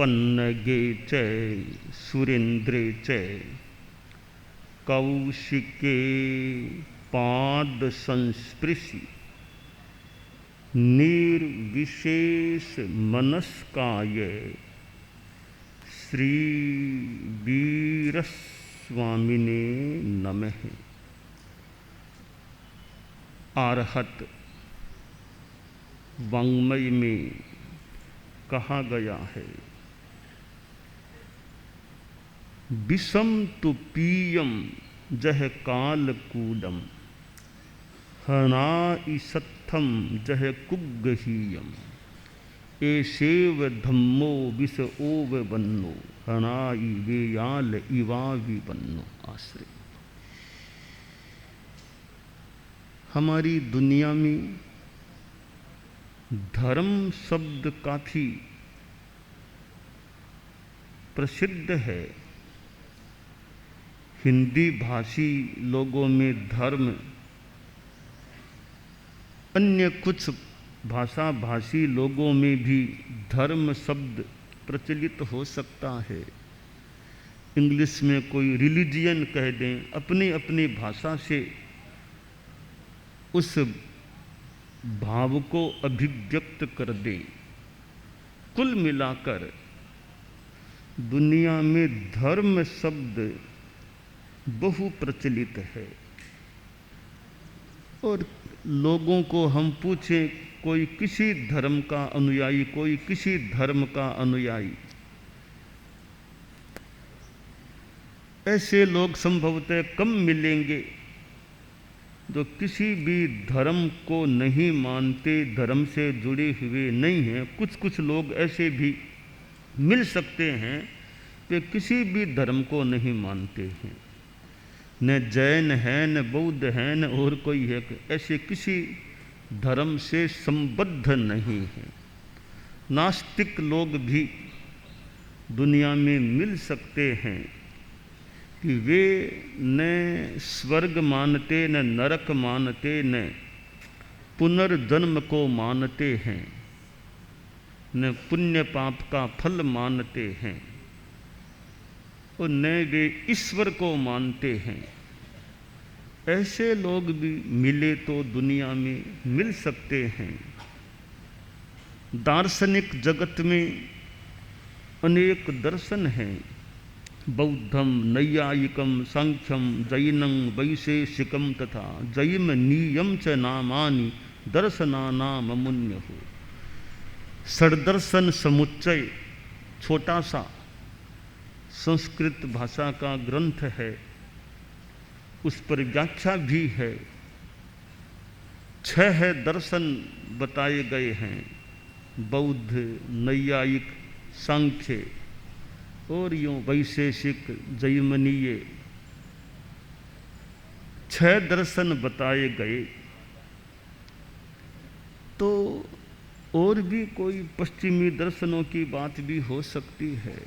पन्नगे च सुरेन्द्रे च कौशिके पाद संस्पृशि निर्विशेष मनस्काय श्री वीर स्वामिने नमः। आरहत वाङ्मय में कहा गया है, विषम तु पीयम जह कालकूडम हनाई सत्थम जह कुग्गहीयम एसेव धम्मो विष ओव बन्नो हनाई वेयाल इवावि बन्नो। आश्रय। हमारी दुनिया में धर्म शब्द काफी प्रसिद्ध है। हिंदी भाषी लोगों में धर्म, अन्य कुछ भाषा भाषी लोगों में भी धर्म शब्द प्रचलित हो सकता है। इंग्लिश में कोई रिलीजियन कह दें, अपनी अपनी भाषा से उस भाव को अभिव्यक्त कर दें। कुल मिलाकर दुनिया में धर्म शब्द बहु प्रचलित है। और लोगों को हम पूछें, कोई किसी धर्म का अनुयायी, कोई किसी धर्म का अनुयायी, ऐसे लोग संभवतः कम मिलेंगे जो किसी भी धर्म को नहीं मानते, धर्म से जुड़े हुए नहीं हैं। कुछ कुछ लोग ऐसे भी मिल सकते हैं वे किसी भी धर्म को नहीं मानते हैं, न जैन है, न बौद्ध है, न और कोई है, ऐसे किसी धर्म से संबद्ध नहीं है। नास्तिक लोग भी दुनिया में मिल सकते हैं कि वे न स्वर्ग मानते, न नरक मानते, न पुनर्जन्म को मानते हैं, न पुण्य पाप का फल मानते हैं, और न वे ईश्वर को मानते हैं। ऐसे लोग भी मिले तो दुनिया में मिल सकते हैं। दार्शनिक जगत में अनेक दर्शन हैं। बौद्धम, नैयायिकम, सांख्यम, जैनम, वैशेषिकम तथा जैम नीयम च नामानि दर्शनानाम अमुन्यः। षड्दर्शन समुच्चय छोटा सा संस्कृत भाषा का ग्रंथ है, उस पर व्याख्या भी है। 6 दर्शन बताए गए हैं, बौद्ध, नैयायिक, सांख्य और यूँ वैशेषिक, जैमिनीय 6 दर्शन बताए गए। तो और भी कोई पश्चिमी दर्शनों की बात भी हो सकती है।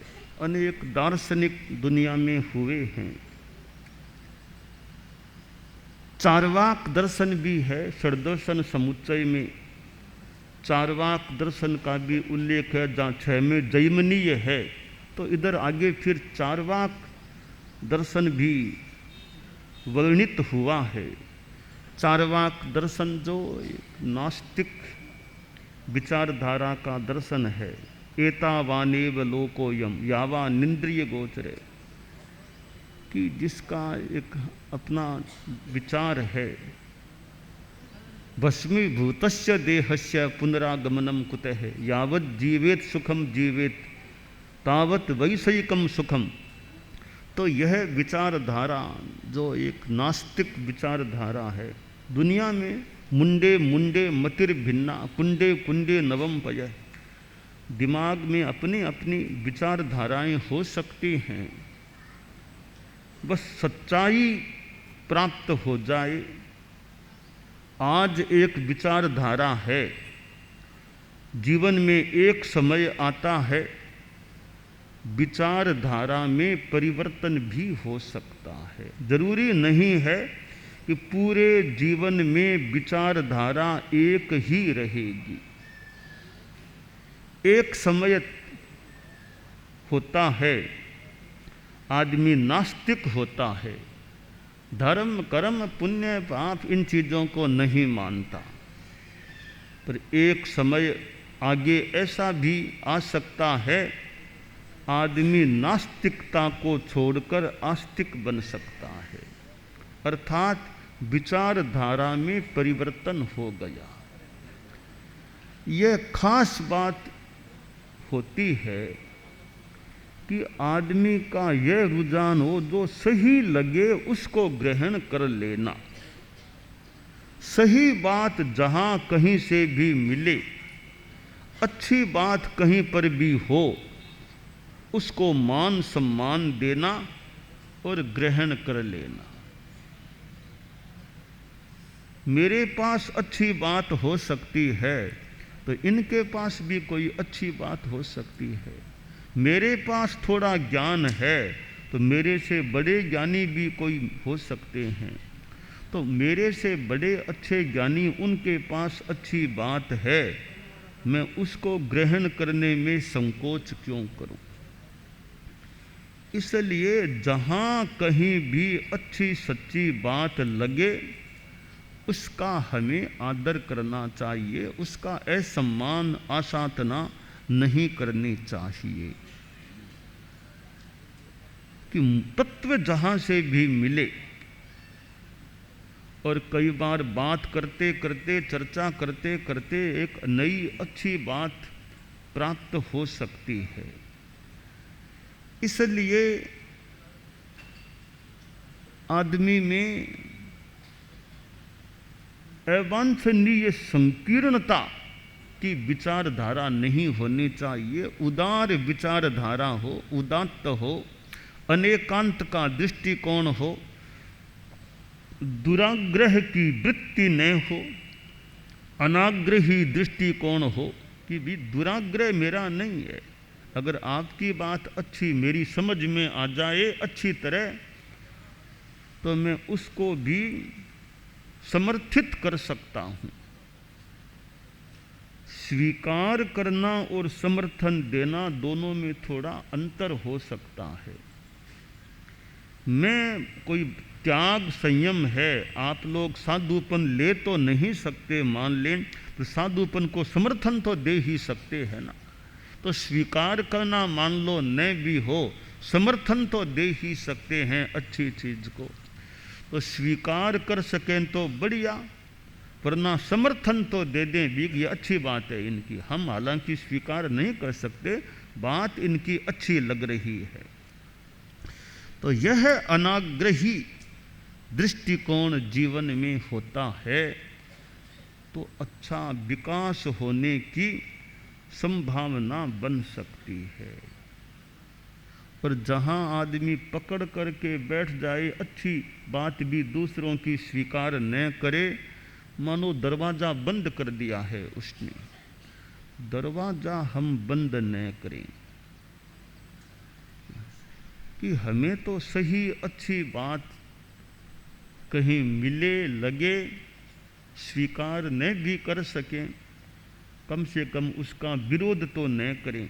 अनेक दार्शनिक दुनिया में हुए हैं। चार्वाक दर्शन भी है। षड्दर्शन समुच्चय में चार्वाक दर्शन का भी उल्लेख है, जहाँ 6 में जैमिनीय है, तो इधर आगे फिर चार्वाक दर्शन भी वर्णित हुआ है। चार्वाक दर्शन जो एक नास्तिक विचारधारा का दर्शन है। एतावानेव लोकोयम यावा निंद्रिय गोचरे, कि जिसका एक अपना विचार है, भस्मीभूतस्य देहस्य पुनरागमनम कुतः यावत् जीवेत सुखम जीवेत तावत वैषयिकम सुखम। तो यह विचारधारा जो एक नास्तिक विचारधारा है, दुनिया में मुंडे मुंडे मतिर्भिन्ना कुंडे कुंडे नवम पय, दिमाग में अपनी अपनी विचारधाराएं हो सकती हैं, बस सच्चाई प्राप्त हो जाए। आज एक विचारधारा है, जीवन में एक समय आता है विचारधारा में परिवर्तन भी हो सकता है। जरूरी नहीं है कि पूरे जीवन में विचारधारा एक ही रहेगी। एक समय होता है, आदमी नास्तिक होता है, धर्म कर्म पुण्य पाप इन चीज़ों को नहीं मानता। पर एक समय आगे ऐसा भी आ सकता है, आदमी नास्तिकता को छोड़कर आस्तिक बन सकता है, अर्थात विचारधारा में परिवर्तन हो गया। यह खास बात होती है कि आदमी का यह रुझान हो, जो सही लगे उसको ग्रहण कर लेना। सही बात जहाँ कहीं से भी मिले, अच्छी बात कहीं पर भी हो, उसको मान सम्मान देना और ग्रहण कर लेना। मेरे पास अच्छी बात हो सकती है तो इनके पास भी कोई अच्छी बात हो सकती है। मेरे पास थोड़ा ज्ञान है तो मेरे से बड़े ज्ञानी भी कोई हो सकते हैं। तो मेरे से बड़े अच्छे ज्ञानी, उनके पास अच्छी बात है, मैं उसको ग्रहण करने में संकोच क्यों करूं? इसलिए जहाँ कहीं भी अच्छी सच्ची बात लगे उसका हमें आदर करना चाहिए, उसका असम्मान आशातना नहीं करनी चाहिए। कि तत्व जहाँ से भी मिले, और कई बार बात करते करते, चर्चा करते करते एक नई अच्छी बात प्राप्त हो सकती है। इसलिए आदमी में अवांछनीय संकीर्णता की विचारधारा नहीं होनी चाहिए। उदार विचारधारा हो, उदात्त हो, अनेकांत का दृष्टिकोण हो, दुराग्रह की वृत्ति न हो, अनाग्रही दृष्टिकोण हो कि भी दुराग्रह मेरा नहीं है। अगर आपकी बात अच्छी मेरी समझ में आ जाए अच्छी तरह, तो मैं उसको भी समर्थित कर सकता हूं। स्वीकार करना और समर्थन देना दोनों में थोड़ा अंतर हो सकता है। मैं कोई त्याग संयम है, आप लोग साधुपन ले तो नहीं सकते, मान लें तो साधुपन को समर्थन तो दे ही सकते हैं ना। तो स्वीकार करना मान लो न भी हो, समर्थन तो दे ही सकते हैं अच्छी चीज को। तो स्वीकार कर सकें तो बढ़िया, वरना समर्थन तो दे दें भी, ये अच्छी बात है इनकी। हम हालांकि स्वीकार नहीं कर सकते, बात इनकी अच्छी लग रही है। तो यह अनाग्रही दृष्टिकोण जीवन में होता है तो अच्छा विकास होने की संभावना बन सकती है। और जहाँ आदमी पकड़ करके बैठ जाए, अच्छी बात भी दूसरों की स्वीकार न करे, मानो दरवाज़ा बंद कर दिया है उसने। दरवाज़ा हम बंद न करें कि हमें तो सही अच्छी बात कहीं मिले लगे, स्वीकार न भी कर सकें, कम से कम उसका विरोध तो न करें,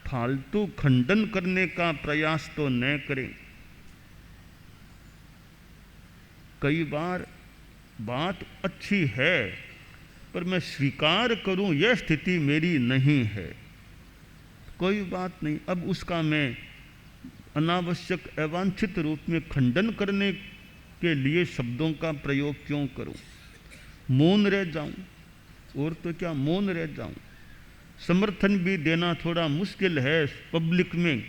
फालतू खंडन करने का प्रयास तो न करें। कई बार बात अच्छी है पर मैं स्वीकार करूं यह स्थिति मेरी नहीं है, कोई बात नहीं। अब उसका मैं अनावश्यक अवांछित रूप में खंडन करने के लिए शब्दों का प्रयोग क्यों करूं? मौन रह जाऊं, और तो क्या मौन रह जाऊं। समर्थन भी देना थोड़ा मुश्किल है पब्लिक में,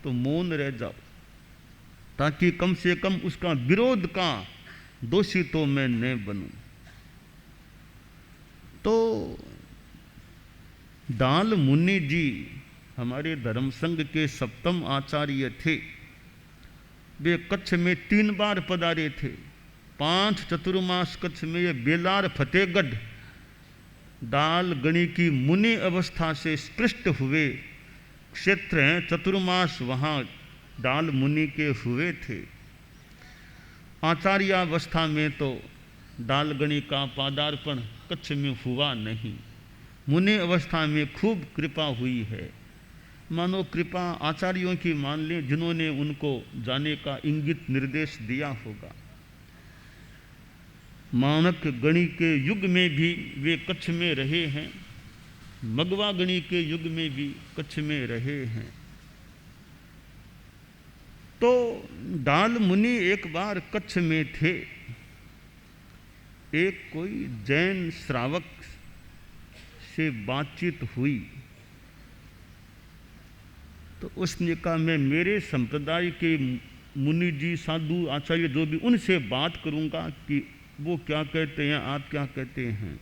तो मौन रह जाओ, ताकि कम से कम उसका विरोध का दोषी तो मैं न बनूं। तो दाल मुनि जी हमारे धर्म संघ के सप्तम आचार्य थे। वे कच्छ में 3 बार पधारे थे। 5 चतुर्मास कच्छ में ये बेलार फतेहगढ़ दाल गणी की मुनि अवस्था से स्पृष्ट हुए क्षेत्र हैं। चतुर्मास वहाँ दाल मुनि के हुए थे। आचार्यावस्था में तो दालगणी का पादार्पण कच्छ में हुआ नहीं। मुनि अवस्था में खूब कृपा हुई है। मानो कृपा आचार्यों की मान लें, जिन्होंने उनको जाने का इंगित निर्देश दिया होगा। मानक गणी के युग में भी वे कच्छ में रहे हैं, मगवा गणी के युग में भी कच्छ में रहे हैं। तो दाल मुनि एक बार कच्छ में थे। एक कोई जैन श्रावक से बातचीत हुई, तो उसने कहा मैं मेरे संप्रदाय के मुनि जी, साधु, आचार्य जो भी, उनसे बात करूंगा कि वो क्या कहते हैं, आप क्या कहते हैं।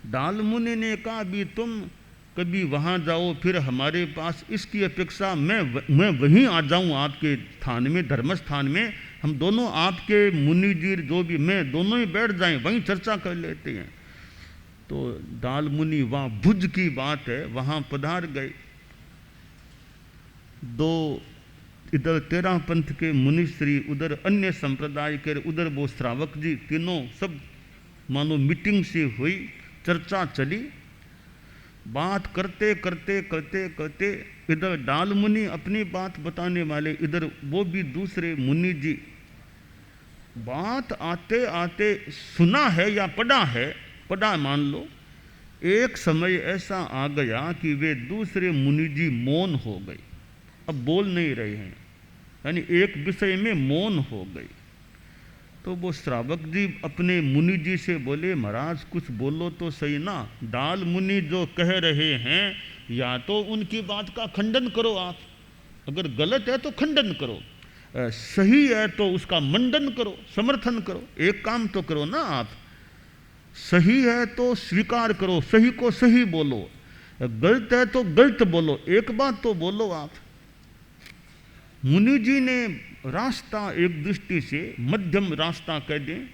दाल मुनि ने कहा अभी तुम कभी वहाँ जाओ, फिर हमारे पास, इसकी अपेक्षा मैं वहीं आ जाऊँ आपके स्थान में, धर्म स्थान में, हम दोनों आपके मुनि जी जो भी, मैं दोनों ही बैठ जाएं, वहीं चर्चा कर लेते हैं। तो दाल मुनि, वहाँ भुज की बात है, वहाँ पधार गए। दो इधर तेरह पंथ के मुनिश्री, उधर अन्य संप्रदाय के, उधर वो श्रावक जी, तीनों सब मानो मीटिंग से हुई, चर्चा चली। बात करते करते करते करते इधर दाल मुनि अपनी बात बताने वाले, इधर वो भी दूसरे मुनि जी। बात आते आते सुना है या पढ़ा है, पढ़ा मान लो, एक समय ऐसा आ गया कि वे दूसरे मुनि जी मौन हो गए, अब बोल नहीं रहे हैं, यानी एक विषय में मौन हो गए। तो वो श्रावक जी अपने मुनि जी से बोले, महाराज कुछ बोलो तो सही ना, दाल मुनि जो कह रहे हैं, या तो उनकी बात का खंडन करो आप, अगर गलत है तो खंडन करो, सही है तो उसका मंडन करो, समर्थन करो, एक काम तो करो ना आप। सही है तो स्वीकार करो, सही को सही बोलो, गलत है तो गलत बोलो, एक बात तो बोलो आप। मुनि जी ने रास्ता एक दृष्टि से मध्यम रास्ता कह दें,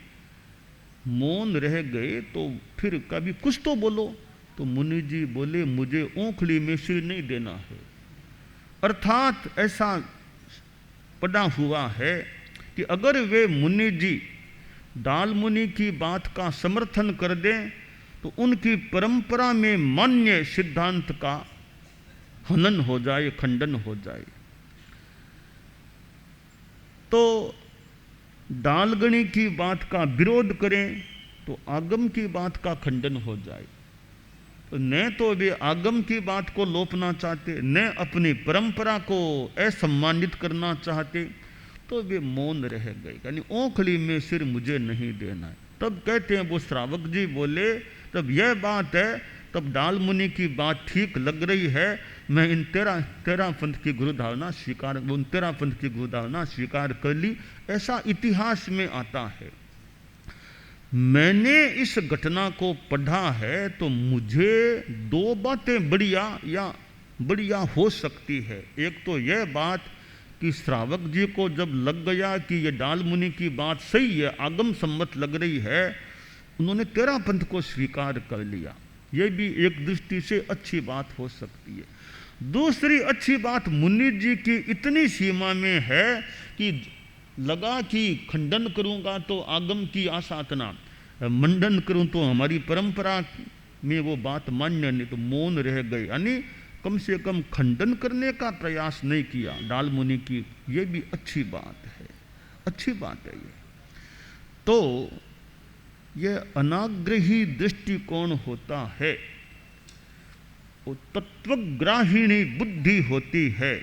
मौन रह गए। तो फिर कभी कुछ तो बोलो। तो मुनि जी बोले, मुझे ओंखली में सिर नहीं देना है। अर्थात ऐसा पड़ा हुआ है कि अगर वे मुनि जी दाल मुनि की बात का समर्थन कर दें तो उनकी परंपरा में मान्य सिद्धांत का हनन हो जाए, खंडन हो जाए। तो दालगणी की बात का विरोध करें तो आगम की बात का खंडन हो जाए। तो न तो वे आगम की बात को लोपना चाहते, न अपनी परंपरा को असम्मानित करना चाहते, तो वे मौन रह गए, यानी ओंखली में सिर मुझे नहीं देना है। तब कहते हैं वो श्रावक जी बोले, तब यह बात है, तब दाल मुनि की बात ठीक लग रही है, मैं इन तेरह पंथ की गुरु धारणा स्वीकार, उन 13 पंथ की गुरु धारणा स्वीकार कर ली। ऐसा इतिहास में आता है। मैंने इस घटना को पढ़ा है तो मुझे दो बातें बढ़िया हो सकती है। एक तो यह बात कि श्रावक जी को जब लग गया कि ये दाल मुनि की बात सही है, आगम सम्मत लग रही है, उन्होंने 13 पंथ को स्वीकार कर लिया। यह भी एक दृष्टि से अच्छी बात हो सकती है। दूसरी अच्छी बात मुनि जी की इतनी सीमा में है कि लगा कि खंडन करूंगा तो आगम की आसाधना, मंडन करूं तो हमारी परंपरा में वो बात मान्य नहीं, तो मौन रह गए, यानी कम से कम खंडन करने का प्रयास नहीं किया दाल मुनि की। ये भी अच्छी बात है, अच्छी बात है ये। तो यह अनाग्रही दृष्टिकोण होता है, वो तत्वग्राहिणी बुद्धि होती है,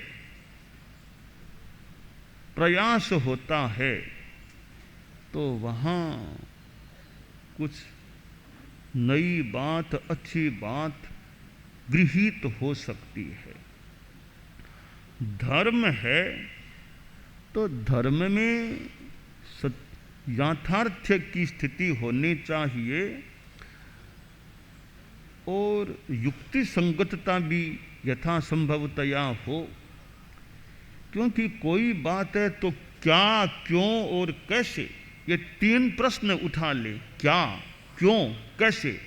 प्रयास होता है, तो वहाँ कुछ नई बात, अच्छी बात गृहीत हो सकती है। धर्म है तो धर्म में याथार्थ्य की स्थिति होनी चाहिए और युक्ति संगतता भी यथासंभवतया हो। क्योंकि कोई बात है तो क्या, क्यों और कैसे, ये 3 प्रश्न उठा ले। क्या, क्यों, कैसे।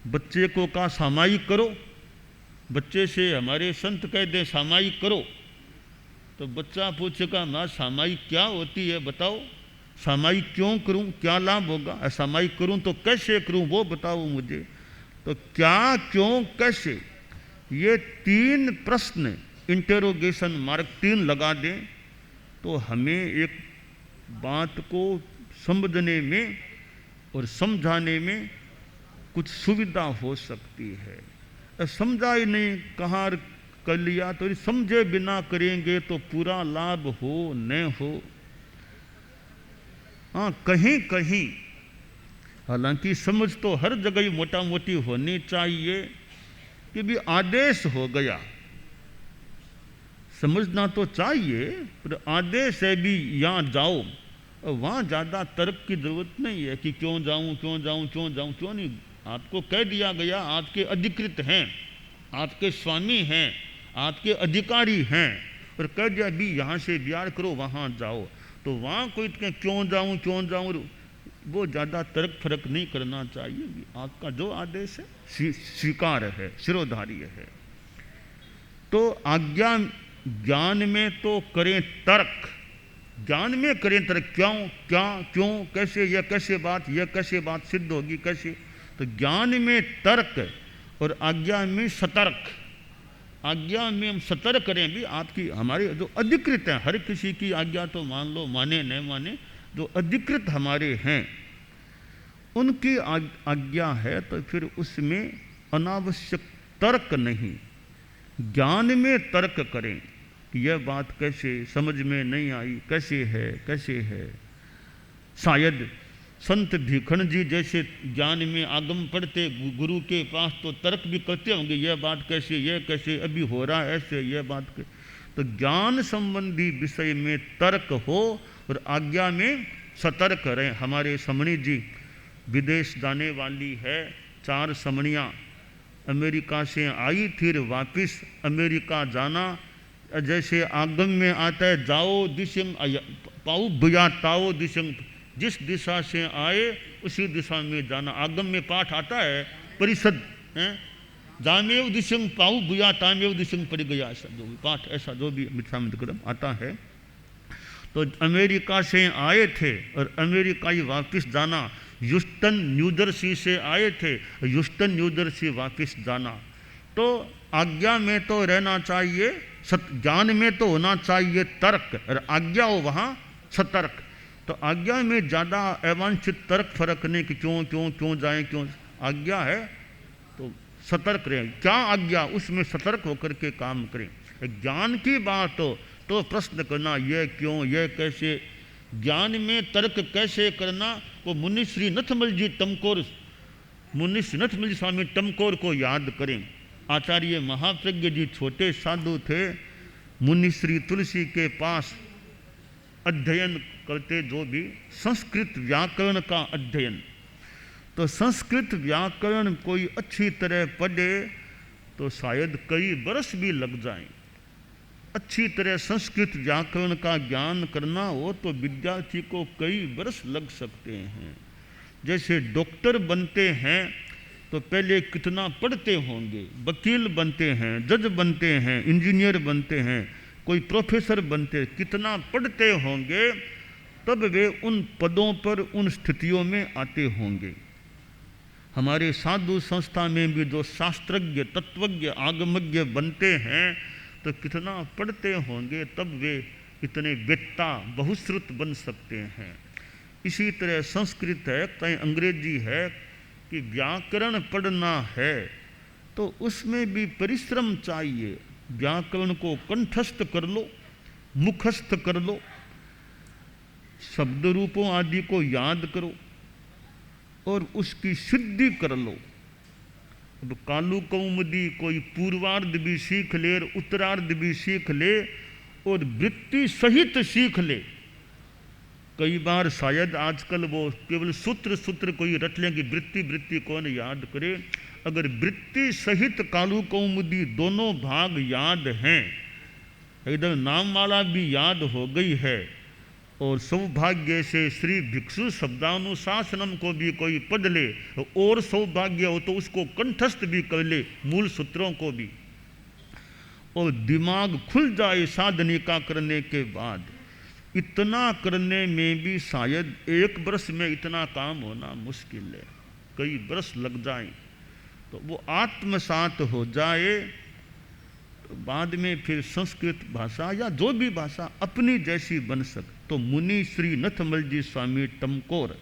बच्चे को कहा सामायिक करो, बच्चे से हमारे संत कह दे सामायिक करो, तो बच्चा पूछेगा माँ सामायिक क्या होती है बताओ, सामायिक क्यों करूं, क्या लाभ होगा, सामायिक करूं तो कैसे करूं वो बताओ मुझे। तो क्या, क्यों, कैसे, ये 3 प्रश्न इंटेरोगेशन मार्क 3 लगा दें तो हमें एक बात को समझने में और समझाने में कुछ सुविधा हो सकती है। समझा ही नहीं, कहाँ कर लिया, तो समझे बिना करेंगे तो पूरा लाभ हो न हो। हाँ, कहीं कहीं हालांकि समझ तो हर जगह ही मोटा मोटी होनी चाहिए कि भी आदेश हो गया, समझना तो चाहिए, पर आदेश है भी यहाँ जाओ, और वहाँ ज़्यादा तर्क की जरूरत नहीं है कि क्यों जाऊँ क्यों जाऊँ क्यों जाऊँ, क्यों नहीं। आपको कह दिया गया, आपके अधिकृत हैं, आपके स्वामी हैं, आपके अधिकारी हैं, और कह दिया भी यहाँ से विहार करो, वहाँ जाओ, तो वहाँ कोई क्यों जाऊँ क्यों जाऊँ, वो ज़्यादा तर्क फर्क नहीं करना चाहिए। आपका जो आदेश है स्वीकार है, शिरोधार्य है। तो आज्ञा ज्ञान में तो करें तर्क, ज्ञान में करें तर्क, क्यों क्या क्यों कैसे, यह कैसे बात, यह कैसे बात सिद्ध होगी कैसे, तो ज्ञान में तर्क और आज्ञा में सतर्क। आज्ञा में हम सतर्क करें भी, आपकी हमारे जो अधिकृत हैं, हर किसी की आज्ञा तो मान लो, माने न माने, जो अधिकृत हमारे हैं उनकी आज्ञा है, तो फिर उसमें अनावश्यक तर्क नहीं, ज्ञान में तर्क करें कि यह बात कैसे, समझ में नहीं आई, कैसे है। शायद संत भीखण जी जैसे ज्ञान में आगम पढ़ते गुरु के पास तो तर्क भी करते होंगे, यह बात कैसे, यह कैसे अभी हो रहा है ऐसे, यह बात कैसे। तो ज्ञान संबंधी विषय में तर्क हो और आज्ञा में सतर्क रहें। हमारे समणी जी विदेश जाने वाली है, 4 समणियाँ अमेरिका से आई, फिर वापस अमेरिका जाना, जैसे आगम में आता है जाओ दिशंग पाऊ भया ताओ दिशंग, जिस दिशा से आए उसी दिशा में जाना। आगम में पाठ आता है परिषद, जामेव दिशंग पाऊ भया तामेव दिशंग पड़ गया, ऐसा जो भी पाठ, ऐसा जो भी मिथ्यामित क्रम आता है। तो अमेरिका से आए थे और अमेरिका ही वापस जाना, ह्यूस्टन न्यूजर्सी से आए थे, ह्यूस्टन न्यूजर्सी वापस जाना। तो आज्ञा में तो रहना चाहिए, ज्ञान में तो होना चाहिए तर्क, और आज्ञा हो वहाँ सतर्क। तो आज्ञा में ज़्यादा अवांछित तर्क फर्क नहीं कि क्यों क्यों क्यों जाएं, क्यों, आज्ञा है तो सतर्क रहें। क्या आज्ञा, उसमें सतर्क होकर के काम करें। ज्ञान की बात हो तो प्रश्न करना, यह क्यों, यह कैसे, ज्ञान में तर्क कैसे करना, वो मुनिश्री नथमल जी टमकोर, मुनिश्री नथमल जी स्वामी टमकोर को याद करें। आचार्य महाप्रज्ञ जी छोटे साधु थे, मुनिश्री तुलसी के पास अध्ययन करते, जो भी संस्कृत व्याकरण का अध्ययन। तो संस्कृत व्याकरण कोई अच्छी तरह पढ़े तो शायद कई बरस भी लग जाएं। अच्छी तरह संस्कृत व्याकरण का ज्ञान करना हो तो विद्यार्थी को कई बरस लग सकते हैं। जैसे डॉक्टर बनते हैं तो पहले कितना पढ़ते होंगे, वकील बनते हैं, जज बनते हैं, इंजीनियर बनते हैं, कोई प्रोफेसर बनते, कितना पढ़ते होंगे, तब वे उन पदों पर उन स्थितियों में आते होंगे। हमारे साधु संस्था में भी जो शास्त्रज्ञ तत्वज्ञ आगमज्ञ बनते हैं तो कितना पढ़ते होंगे, तब वे इतने वेत्ता बहुश्रुत बन सकते हैं। इसी तरह संस्कृत है, कहीं अंग्रेजी है, कि व्याकरण पढ़ना है तो उसमें भी परिश्रम चाहिए। व्याकरण को कंठस्थ कर लो, मुखस्थ कर लो, शब्द रूपों आदि को याद करो और उसकी सिद्धि कर लो। अब कालू कौमुदी कोई पूर्वार्ध भी सीख ले और उत्तरार्ध भी सीख ले और वृत्ति सहित सीख ले। कई बार शायद आजकल वो केवल सूत्र कोई रट लें कि वृत्ति कौन याद करे। अगर वृत्ति सहित कालू कौमुदी दोनों भाग याद हैं, इधर नाममाला भी याद हो गई है और सौभाग्य से श्री भिक्षु शब्दानुशासनम को भी कोई पढ़ ले और सौभाग्य हो तो उसको कंठस्थ भी कर ले, मूल सूत्रों को भी, और दिमाग खुल जाए साधनिका करने के बाद। इतना करने में भी शायद 1 बरस में इतना काम होना मुश्किल है, कई बरस लग जाए। तो वो आत्मसात हो जाए बाद में फिर संस्कृत भाषा या जो भी भाषा अपनी जैसी बन सके। तो मुनि श्री नथमल जी स्वामी टमकोर,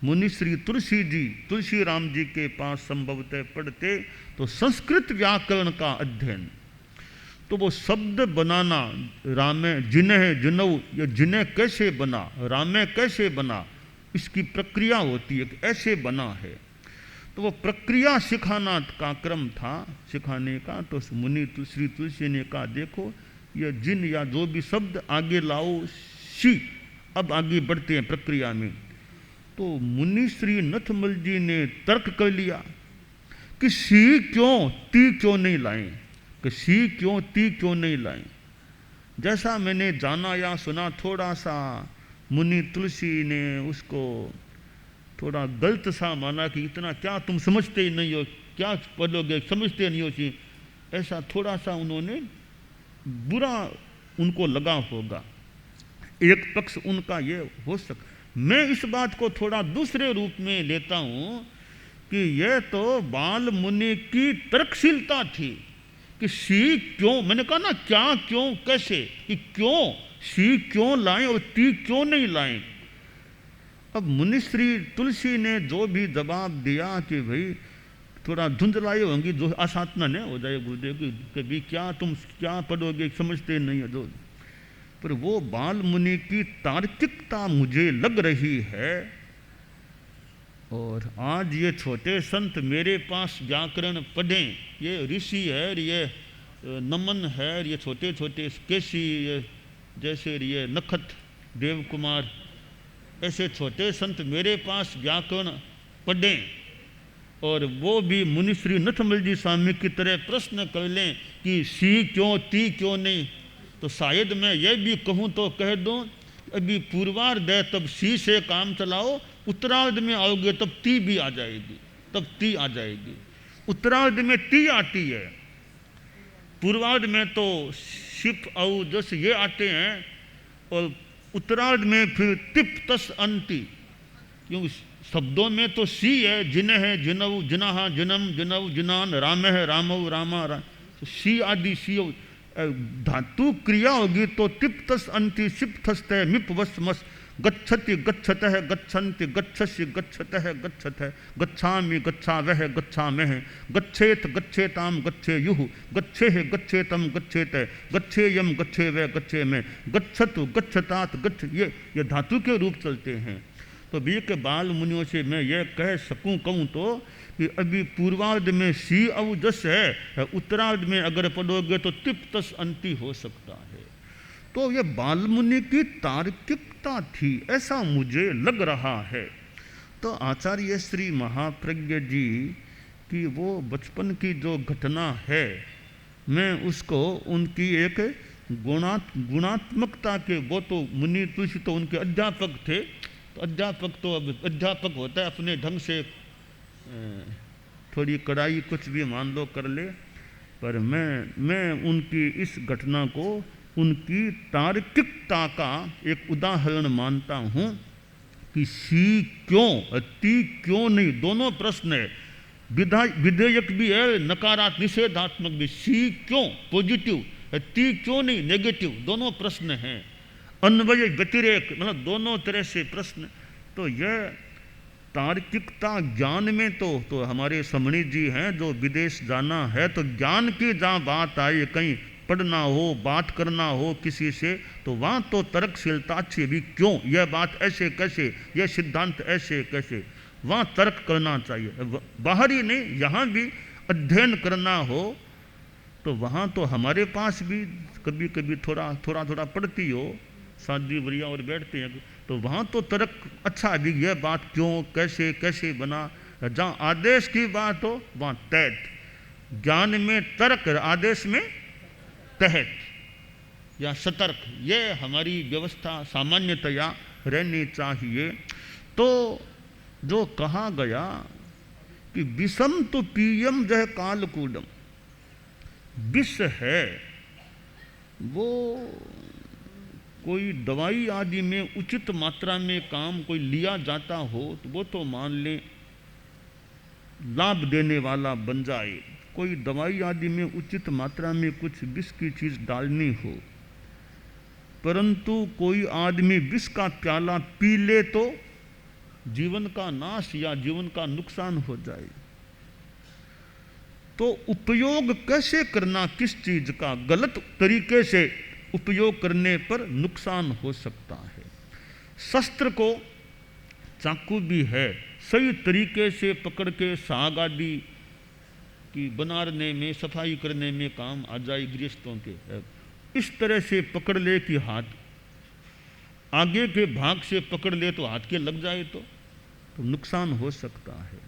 मुनि श्री तुलसी जी तुलसी राम जी के पास संभवतः पढ़ते तो संस्कृत व्याकरण का अध्ययन, तो वो शब्द बनाना, रामे जिन्हें जिनऊ, ये जिन्हें कैसे बना, रामे कैसे बना, इसकी प्रक्रिया होती है कि ऐसे बना है। तो वो प्रक्रिया सिखाना का क्रम था, सिखाने का। तो मुनि श्री तुलसी ने कहा देखो ये जिन या जो भी शब्द आगे लाओ, सी। अब आगे बढ़ते हैं प्रक्रिया में। तो मुनि श्री नथमल जी ने तर्क कर लिया कि सी क्यों ती क्यों नहीं लाएं, कि सी क्यों ती क्यों नहीं लाएं। जैसा मैंने जाना या सुना, थोड़ा सा मुनि तुलसी ने उसको थोड़ा गलत सा माना कि इतना क्या तुम समझते ही नहीं हो, क्या पढ़ोगे, समझते नहीं हो जी, ऐसा थोड़ा सा उन्होंने बुरा उनको लगा होगा। एक पक्ष उनका ये हो सकता। मैं इस बात को थोड़ा दूसरे रूप में लेता हूँ कि यह तो बाल मुनि की तर्कशीलता थी कि सी क्यों, मैंने कहा ना क्या क्यों कैसे, कि क्यों सी क्यों लाएं और ती क्यों नहीं लाएं। अब मुनिश्री तुलसी ने जो भी जवाब दिया कि भाई थोड़ा धुंधलाई होंगी, जो आसातना ने हो जाए गुरुदेव की कभी क्या तुम क्या पढ़ोगे समझते नहीं हो जो, पर वो बाल मुनि की तार्किकता मुझे लग रही है। और आज ये छोटे संत मेरे पास व्याकरण पढ़ें, ये ऋषि है, ये नमन है, ये छोटे छोटे केसी, ये जैसे ये नखत देव कुमार, ऐसे छोटे संत मेरे पास व्याकरण पढ़ें और वो भी मुनिश्री नथमल जी स्वामी की तरह प्रश्न कर लें कि सी क्यों ती क्यों नहीं, तो शायद मैं ये भी कहूँ तो कह दूँ अभी पूर्वार्ध है तब सी से काम चलाओ, उत्तरार्ध में आओगे तब ती भी आ जाएगी, तब ती आ जाएगी। उत्तरार्ध में ती आती है, पूर्वार्ध में तो शिप औ जस ये आते हैं, और उत्तरार्ध में फिर तिप तस अंति, क्योंकि शब्दों में तो सी है, जिन है जिनऊ जिनाहा जिनम जिनऊ जिनान, राम है रामऊ रामा राम, तो सी आदि सी धातु क्रिया होगी तो तिप तस अंति शिप थस्त है मिप वस मस, गच्छति गच्छत है गच्छन्ति गच्छसि गच्छत है गच्छत है, गच्छामि गच्छावह गच्छामह, गच्छेत गच्छेताम गच्छेयुः, गच्छेह गच्छेतम गच्छेत, गच्छेयम गच्छे वह गच्छे में, गच्छतु गच्छतात गच्छ, ये धातु के रूप चलते हैं। तो बी के बाल मुनियों से मैं यह कह सकूं कहूँ तो कि अभी पूर्वार्ध में सी अव जस है, उत्तरार्ध में अगर पढ़ोगे तो तिप तस अंति हो सकता है। तो ये बाल मुनि की तार्किकता थी, ऐसा मुझे लग रहा है। तो आचार्य श्री महाप्रज्ञ जी की वो बचपन की जो घटना है, मैं उसको उनकी एक गुणात्मकता के, वो तो मुनि तुलसी तो उनके अध्यापक थे, तो अध्यापक तो अब अध्यापक होता है अपने ढंग से, थोड़ी कड़ाई कुछ भी मान लो कर ले, पर मैं उनकी इस घटना को उनकी तार्किकता का एक उदाहरण मानता हूँ कि सी क्यों ती क्यों नहीं, दोनों प्रश्न है, विधेयक भी है, नकारात्मक निषेधात्मक भी, सी क्यों पॉजिटिव, ती क्यों नहीं नेगेटिव, दोनों प्रश्न हैं, अन्वय व्यतिरेक, मतलब दोनों तरह से प्रश्न। तो यह तार्किकता ज्ञान में तो हमारे समणी जी हैं, जो विदेश जाना है तो ज्ञान की जहाँ बात आई, कहीं पढ़ना हो बात करना हो किसी से, तो वहाँ तो तर्कशीलता अच्छी भी, क्यों यह बात ऐसे कैसे, यह सिद्धांत ऐसे कैसे, वहाँ तर्क करना चाहिए। बाहर ही नहीं, यहाँ भी अध्ययन करना हो तो वहाँ तो हमारे पास भी कभी कभी थोड़ा पढ़ती हो, शादी वरिया और बैठते हैं, तो वहाँ तो तर्क अच्छा भी, यह बात क्यों कैसे कैसे बना। जहाँ आदेश की बात हो वहाँ तैत, ज्ञान में तर्क, आदेश में तहत या सतर्क, ये हमारी व्यवस्था सामान्यतया रहनी चाहिए। तो जो कहा गया कि विषम तो पीयम जह कालकूडम, विष है वो कोई दवाई आदि में उचित मात्रा में काम कोई लिया जाता हो तो वो तो मान ले लाभ देने वाला बन जाए, कोई दवाई आदि में उचित मात्रा में कुछ विष की चीज़ डालनी हो, परंतु कोई आदमी विष का प्याला पी ले तो जीवन का नाश या जीवन का नुकसान हो जाए। तो उपयोग कैसे करना किस चीज का, गलत तरीके से उपयोग करने पर नुकसान हो सकता है। शस्त्र को, चाकू भी है, सही तरीके से पकड़ के साग आदि की बनाने में, सफाई करने में काम आ जाए गृहस्थों के। इस तरह से पकड़ ले कि हाथ आगे के भाग से पकड़ ले तो हाथ के लग जाए तो नुकसान हो सकता है।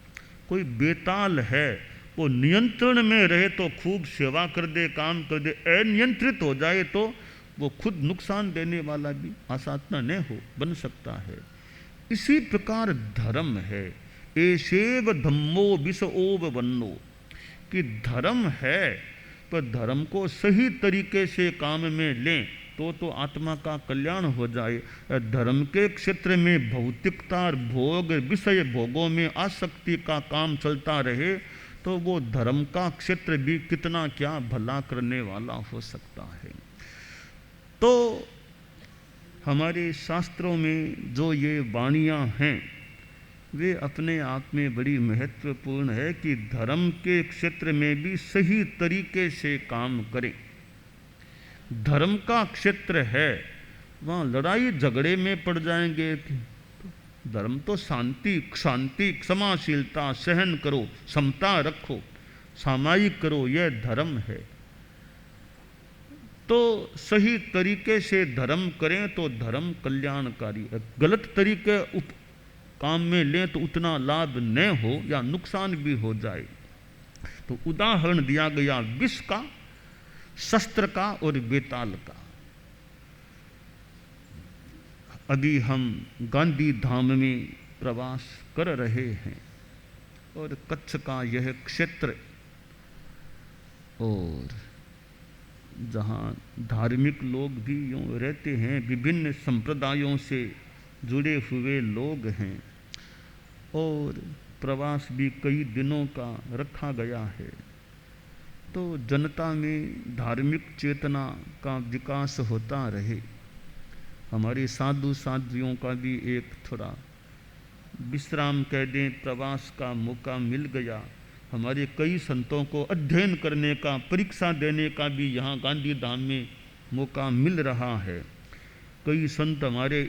कोई बेताल है, वो नियंत्रण में रहे तो खूब सेवा कर दे, काम कर दे, अनियंत्रित हो जाए तो वो खुद नुकसान देने वाला भी आसातना न हो बन सकता है। इसी प्रकार धर्म है, एसेव धम्मो विषओव वन्नो, कि धर्म है पर धर्म को सही तरीके से काम में लें तो आत्मा का कल्याण हो जाए। धर्म के क्षेत्र में भौतिकता और भोग, विषय भोगों में आसक्ति का काम चलता रहे तो वो धर्म का क्षेत्र भी कितना क्या भला करने वाला हो सकता है। तो हमारे शास्त्रों में जो ये वाणियाँ हैं वे अपने आप में बड़ी महत्वपूर्ण है कि धर्म के क्षेत्र में भी सही तरीके से काम करें। धर्म का क्षेत्र है, वहाँ लड़ाई झगड़े में पड़ जाएंगे। धर्म तो शांति, क्षमाशीलता, सहन करो, समता रखो, सामायिक करो, यह धर्म है। तो सही तरीके से धर्म करें तो धर्म कल्याणकारी है। गलत तरीके काम में लें तो उतना लाभ न हो या नुकसान भी हो जाए। तो उदाहरण दिया गया विष का, शस्त्र का और बेताल का। अभी हम गांधी धाम में प्रवास कर रहे हैं और कच्छ का यह क्षेत्र, और जहाँ धार्मिक लोग भी यूँ रहते हैं, विभिन्न संप्रदायों से जुड़े हुए लोग हैं, और प्रवास भी कई दिनों का रखा गया है। तो जनता में धार्मिक चेतना का विकास होता रहे। हमारे साधु साध्वियों का भी एक थोड़ा विश्राम कह दें, प्रवास का मौका मिल गया। हमारे कई संतों को अध्ययन करने का, परीक्षा देने का भी यहाँ गांधी धाम में मौका मिल रहा है। कई संत हमारे,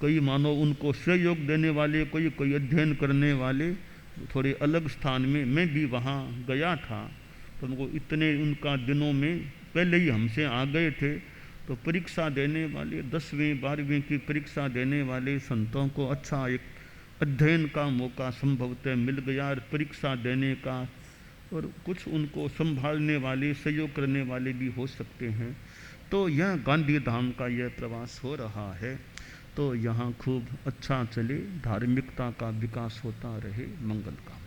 कई मानो उनको सहयोग देने वाले, कोई अध्ययन करने वाले थोड़े अलग स्थान में, मैं भी वहाँ गया था। तो उनको इतने उनका दिनों में पहले ही हमसे आ गए थे। तो परीक्षा देने वाले 10वीं 12वीं की परीक्षा देने वाले संतों को अच्छा एक अध्ययन का मौका संभवतः मिल गया, और परीक्षा देने का, और कुछ उनको संभालने वाले, सहयोग करने वाले भी हो सकते हैं। तो यह गांधी धाम का यह प्रवास हो रहा है। तो यहाँ खूब अच्छा चले, धार्मिकता का विकास होता रहे। मंगल का